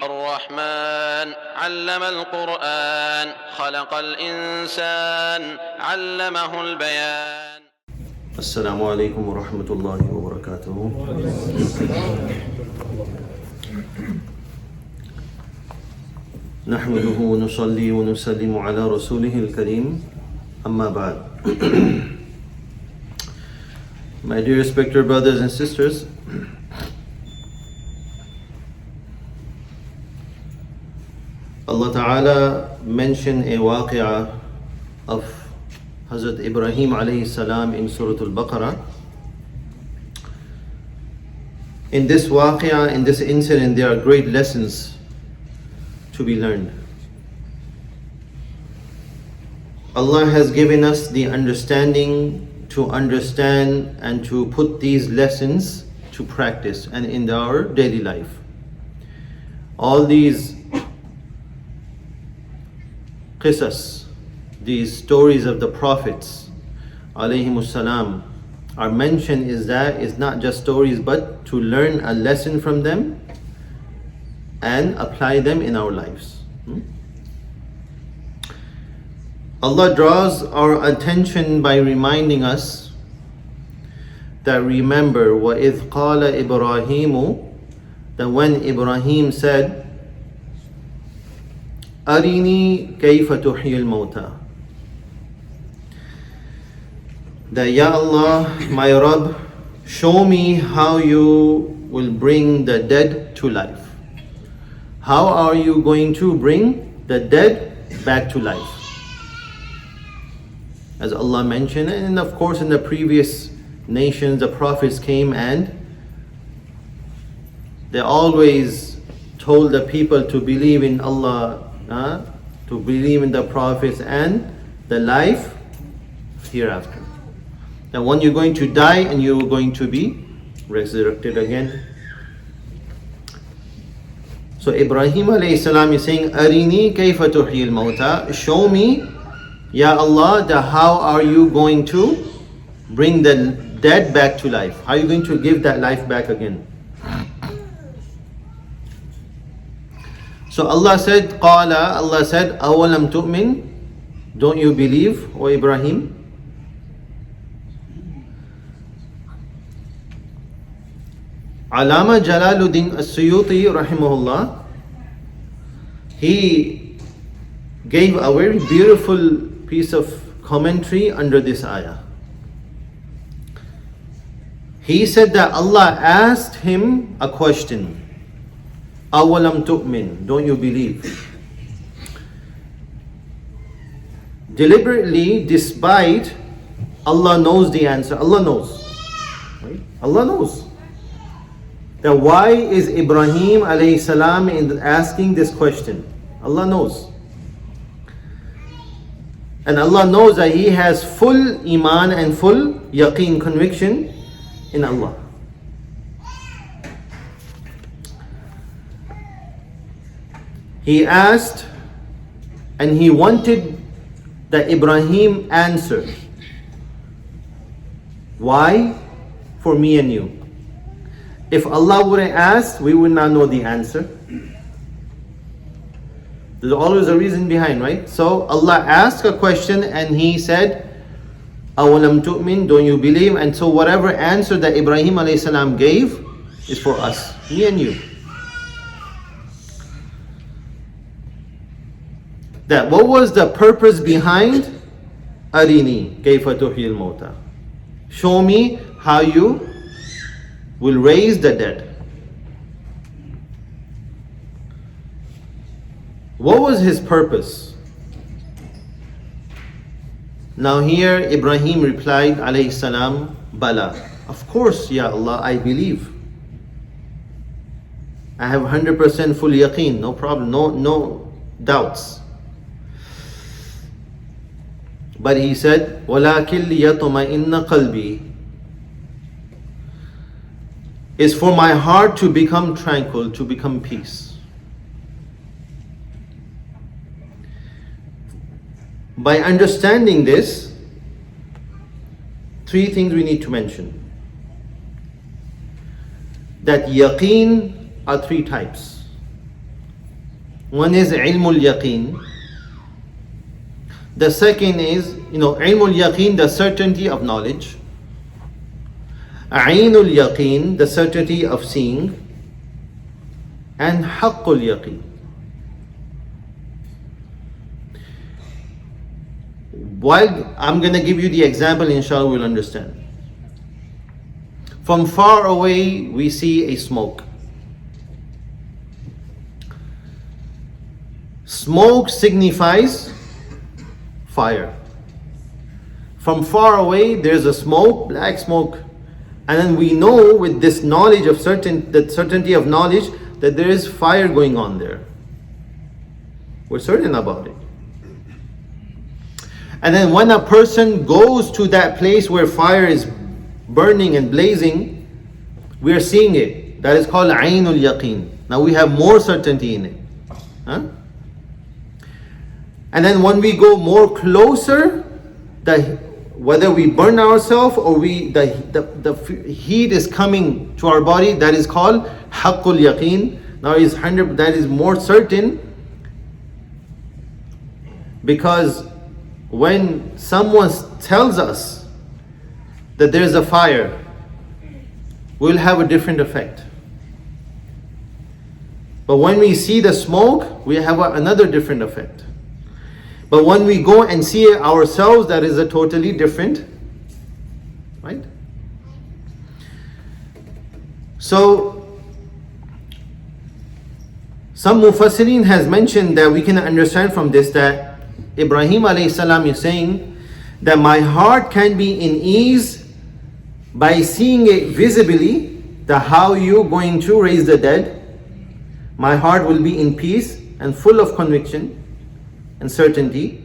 الرحمن علم القرآن خلق الإنسان علمه البيان. السلام عليكم ورحمة الله وبركاته. نحمده ونصلي ونسلم على رسوله الكريم. أما بعد. My dear respected brothers and sisters, Allah Ta'ala mentioned a waqi'ah of Hazrat Ibrahim alayhi salam in Surah Al-Baqarah. In this waqi'ah, in this incident, there are great lessons to be learned. Allah has given us the understanding to understand and to put these lessons to practice and in our daily life. All these qisas, these stories of the prophets alayhimus salam are mentioned is that it's not just stories but to learn a lesson from them and apply them in our lives. Allah draws our attention by reminding us that remember وَإِذْ قَالَ إِبْرَاهِيمُ, that when Ibrahim said أَرِنِي كَيْفَ تُحْيِي الْمَوْتَى, that Ya Allah, my Rabb, show me how you will bring the dead to life. How are you going to bring the dead back to life? As Allah mentioned, and of course in the previous nations the prophets came and they always told the people to believe in Allah, to believe in the prophets and the life hereafter. That when you're going to die and you're going to be resurrected again. So Ibrahim alayhi salam is saying, Arini kayfa tuhyi al-mawta, show me, Ya Allah, how are you going to bring the dead back to life? How are you going to give that life back again? So Allah said, Allah said, Awalam tu'min, don't you believe, O Ibrahim? Allama Jalaluddin As-Suyuti rahimahullah, he gave a very beautiful piece of commentary under this ayah. He said that Allah asked him a question, Awalam tu'min, don't you believe? Deliberately, despite Allah knows the answer. Allah knows. Right? Allah knows. That why is Ibrahim alayhi salam asking this question? Allah knows. And Allah knows that he has full iman and full yaqeen, conviction in Allah. He asked and he wanted that Ibrahim answer. Why? For me and you. If Allah wouldn't ask, we would not know the answer. There's always a reason behind, right? So Allah asked a question and he said, Awalam tu'min, don't you believe? And so whatever answer that Ibrahim alayhi salam gave is for us, me and you. That what was the purpose behind Arini kayfa tuhyi al-mawta? Show me how you will raise the dead. What was his purpose? Now here Ibrahim replied alayhi salam, Bala, of course Ya Allah, I believe. I have 100% full yaqeen, no problem, no doubts. But he said, وَلَكِنْ لِيَطْمَئِنَّ قَلْبِي, is for my heart to become tranquil, to become peace. By understanding this, three things we need to mention. That yaqeen are three types. One is ilmul yaqeen. The second is, ilmul yaqeen, the certainty of knowledge. Ainul yaqeen, the certainty of seeing. And haqqul yaqeen. While I'm going to give you the example, inshallah we'll understand. From far away we see a smoke. Smoke signifies fire. From far away there's a smoke, black smoke. And then we know with this knowledge of certainty of knowledge that there is fire going on there. We're certain about it. And then when a person goes to that place where fire is burning and blazing, we are seeing it. That is called Ainul Yaqeen. Now we have more certainty in it. Huh? And then when we go more closer, whether we burn ourselves or the heat is coming to our body, that is called Haqqul Yaqeen. Now that is more certain, because when someone tells us that there is a fire, we'll have a different effect. But when we see the smoke, we have another different effect. But when we go and see it ourselves, that is a totally different, right? So, some Mufassirin has mentioned that we can understand from this that Ibrahim alayhi salam is saying that my heart can be in ease by seeing it visibly, that how you going to raise the dead. My heart will be in peace and full of conviction and certainty.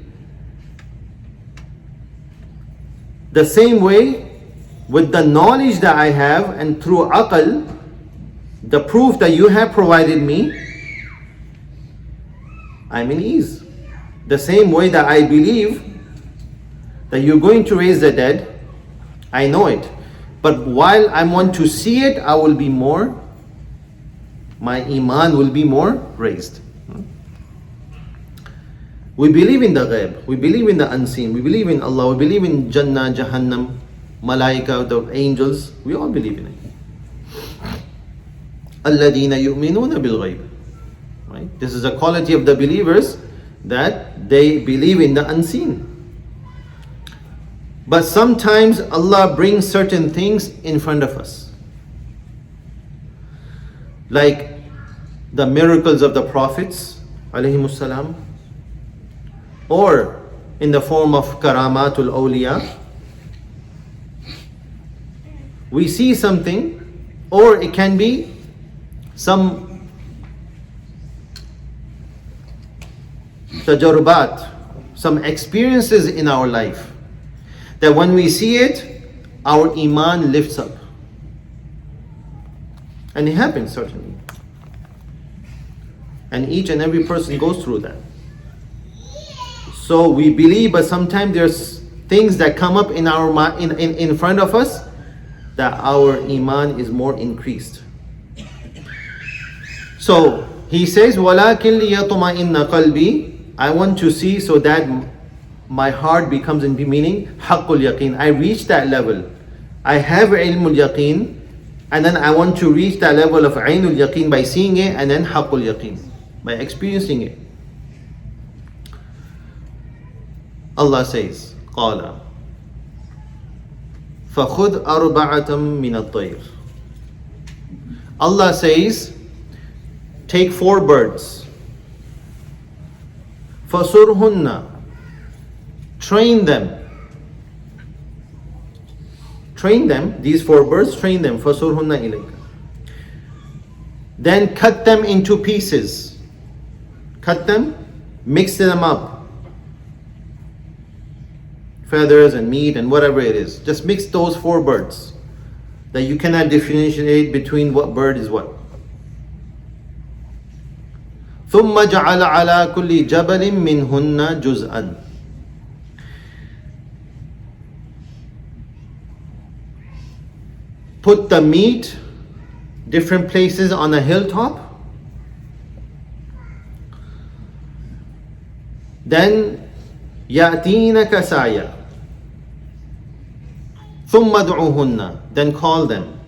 The same way, with the knowledge that I have and through aql, the proof that you have provided me, I'm in ease. The same way that I believe that you're going to raise the dead, I know it. But while I want to see it, my iman will be more raised. We believe in the ghaib, we believe in the unseen, we believe in Allah, we believe in Jannah, Jahannam, Malaika, the angels, we all believe in it. Alladina yu'minuna bil ghaib. Right? This is a quality of the believers, that they believe in the unseen. But sometimes Allah brings certain things in front of us, like the miracles of the prophets alayhimus salam, or in the form of karamatul awliya. We see something, or it can be some tajarrubat, some experiences in our life, that when we see it, our iman lifts up. And it happens, certainly. And each and every person goes through that. So we believe, but sometimes there's things that come up in our in front of us, that our iman is more increased. So he says, وَلَكِنْ لِيَطْمَئِنَّ قَلْبِي, I want to see so that my heart becomes in meaning haqqul yaqeen. I reach that level. I have ilmul yaqeen, and then I want to reach that level of ainul yaqeen by seeing it, and then haqqul yaqeen by experiencing it. Allah says, قَالَ فَخُذْ أَرْبَعَةً مِنَ الطَّيْرِ. Allah says, take 4 birds. فَصُرْهُنَّ, train them. Train them, these 4 birds, train them. فَصُرْهُنَّ إِلَيْكَ. Then cut them into pieces. Cut them, mix them up. Feathers and meat and whatever it is. Just mix those 4 birds, that you cannot differentiate between what bird is what. ثُمَّ جَعَلَ عَلَى كُلِّ جَبَلٍ مِّنْهُنَّ جُزْءًا. Put the meat different places on a hilltop, Then يَأْتِينَكَ سَعْيًا ثُمَّ ادْعُوهُنَّ, then call them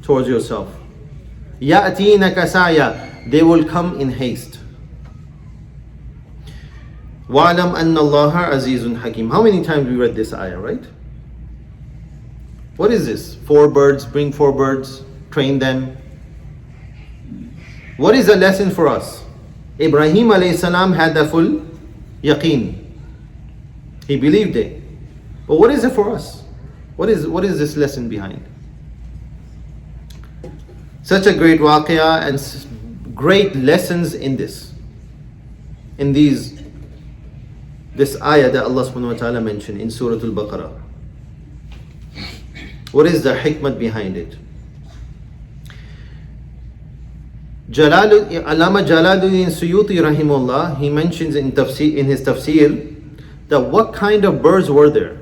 towards yourself. يَأْتِينَكَ سَعْيًا, they will come in haste. وَعْلَمْ أَنَّ اللَّهَ عَزِيزٌ حَكِيمٌ. How many times we read this ayah, right? What is this? 4 birds, bring 4 birds, train them. What is the lesson for us? Ibrahim alayhi salam had the full yaqeen. He believed it. But what is it for us? What is this lesson behind? Such a great waqiyah and great lessons in this. In this ayah that Allah subhanahu wa ta'ala mentioned in Surah Al-Baqarah. What is the hikmah behind it? Allama Jalaluddin Suyuti rahimullah, he mentions in his tafsir that what kind of birds were there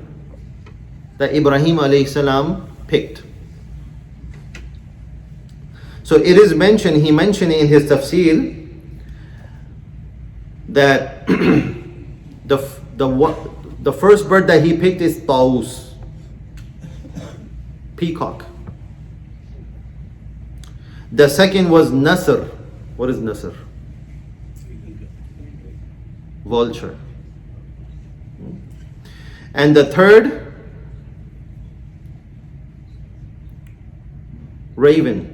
that Ibrahim alayhi salam picked. So it is mentioned, he mentioned in his tafsir that the first bird that he picked is Taus, peacock. The second was Nasr. What is Nasr? Vulture. And the third, raven.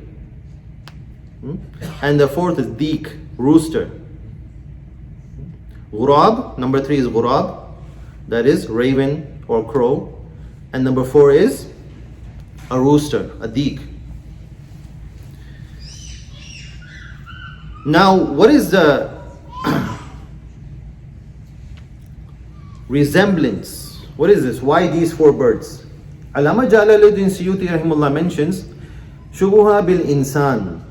And the fourth is Deek, rooster. Ghurab, number 3 is Ghurab, that is raven or crow. And number 4 is a rooster, a Deek. Now, what is the resemblance? What is this? Why these 4 birds? Allama Jalaluddin Suyuti rahimullah mentions Shubuha bil insan.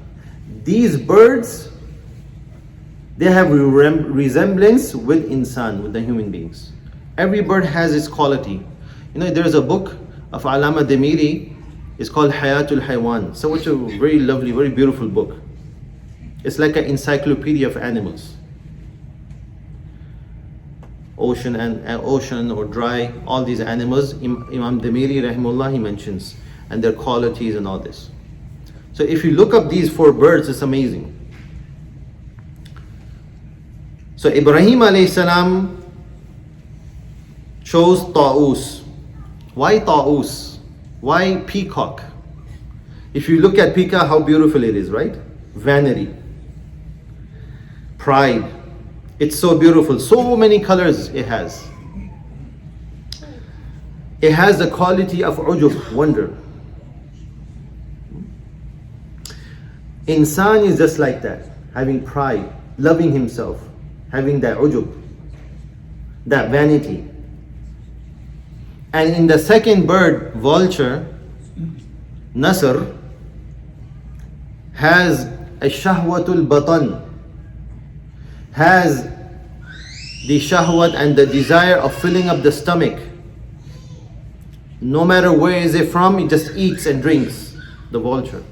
These birds, they have resemblance with insan, with the human beings. Every bird has its quality. You know, there's a book of Allama Demiri. It's called Hayatul Haywan. So it's a very lovely, very beautiful book. It's like an encyclopedia of animals. Ocean or dry, all these animals, Imam Demiri rahimullah, he mentions, and their qualities and all this. So if you look up these 4 birds, it's amazing. So Ibrahim alayhi salam chose Taus. Why Taus? Why peacock? If you look at peacock, how beautiful it is, right? Vanity, pride. It's so beautiful. So many colors it has. It has the quality of ujub, wonder. Insan is just like that, having pride, loving himself, having that ujub, that vanity. And in the second bird, vulture, Nasr, has a shahwatul batan, has the shahwat and the desire of filling up the stomach. No matter where is it from, it just eats and drinks, the vulture.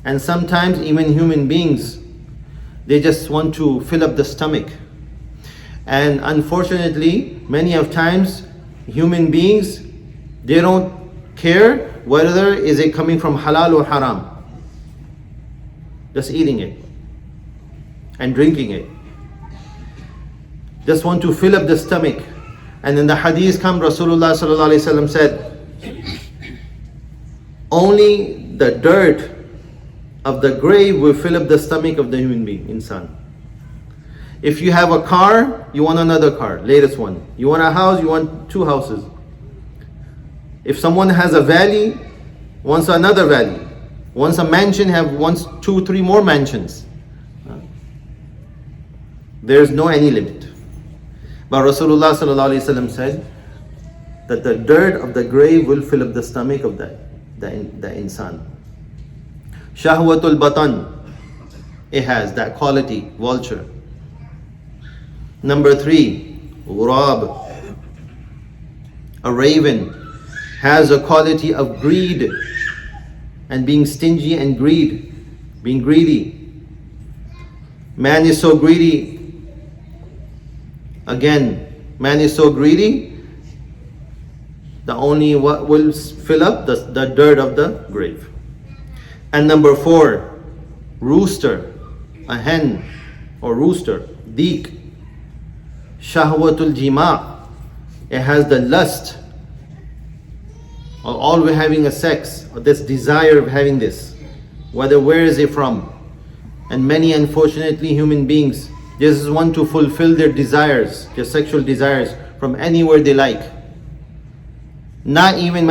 And sometimes even human beings, they just want to fill up the stomach. And unfortunately, many of times, human beings, they don't care whether is it coming from halal or haram. Just eating it and drinking it. Just want to fill up the stomach. And in the hadith come, Rasulullah sallallahu alaihi wasallam said, only the dirt of the grave will fill up the stomach of the human being, insan. If you have a car, you want another car, latest one. You want a house, you want 2 houses. If someone has a valley, wants another valley. Wants a mansion, wants 2, 3 more mansions. There's no any limit. But Rasulullah sallallahu alaihi wasallam said that the dirt of the grave will fill up the stomach of the insan. Shahwatul batan, it has that quality, vulture. Number 3, ghurab, a raven, has a quality of greed and being stingy and being greedy. Man is so greedy Again, man is so greedy, the only what will fill up the dirt of the grave. And number 4, rooster, a hen or rooster, deek, shahwatul jima. It has the lust of always having a sex, or this desire of having this. Where is it from? And many, unfortunately, human beings just want to fulfill their desires, their sexual desires, from anywhere they like. Not even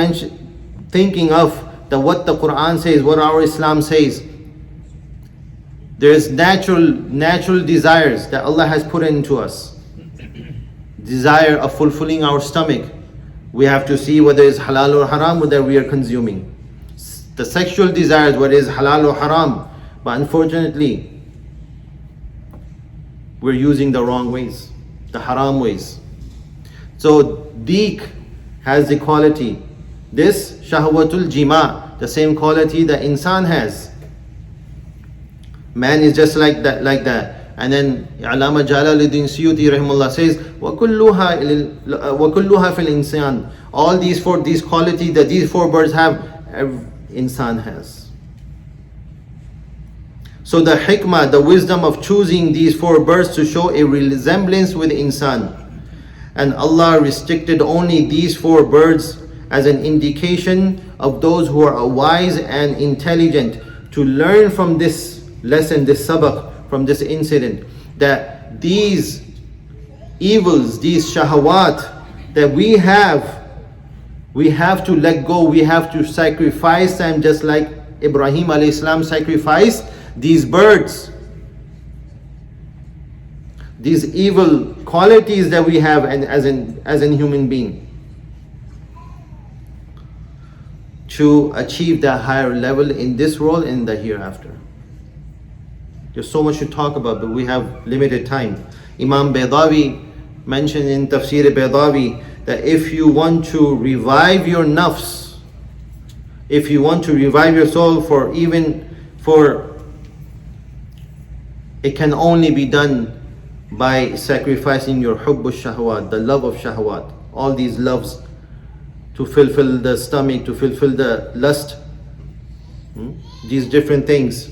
thinking of what the Quran says, what our Islam says. There's natural desires that Allah has put into us. Desire of fulfilling our stomach. We have to see whether it's halal or haram, whether we are consuming. The sexual desires, whether it's halal or haram. But unfortunately, we're using the wrong ways, the haram ways. So deek has the quality. This shahwatul jima, the same quality that insan has. Man is just like that. And then Alama Jalaluddin Suyuti rahimahullah says, وَكُلُّهَا فِي الْإِنسَانِ. All these qualities that these 4 birds have, every insan has. So the hikmah, the wisdom of choosing these 4 birds to show a resemblance with insan. And Allah restricted only these 4 birds as an indication of those who are wise and intelligent to learn from this lesson, this sabaq, from this incident, that these evils, these shahawat that we have to let go, we have to sacrifice them, just like Ibrahim alayhi salam sacrificed these birds. These evil qualities that we have as an human being, to achieve that higher level in this world and in the hereafter. There's so much to talk about, but we have limited time. Imam Baydawi mentioned in Tafsir Baydawi that if you want to revive your nafs, if you want to revive your soul, it can only be done by sacrificing your hubbu shahwat, the love of shahwat, all these loves, to fulfill the stomach, to fulfill the lust, these different things.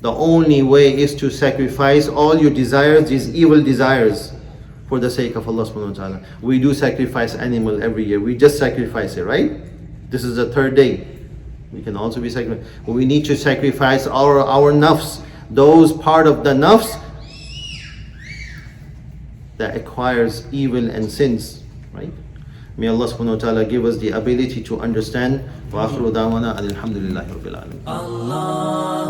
The only way is to sacrifice all your desires, these evil desires, for the sake of Allah subhanahu wa ta'ala. We do sacrifice animal every year. We just sacrifice it, right? This is the 3rd day. We can also be sacrificed. But we need to sacrifice our nafs, those part of the nafs that acquires evil and sins, right? May Allah subhanahu wa ta'ala give us the ability to understand. Wa akhiru da'wana alhamdulillahi rabbil alamin. Allah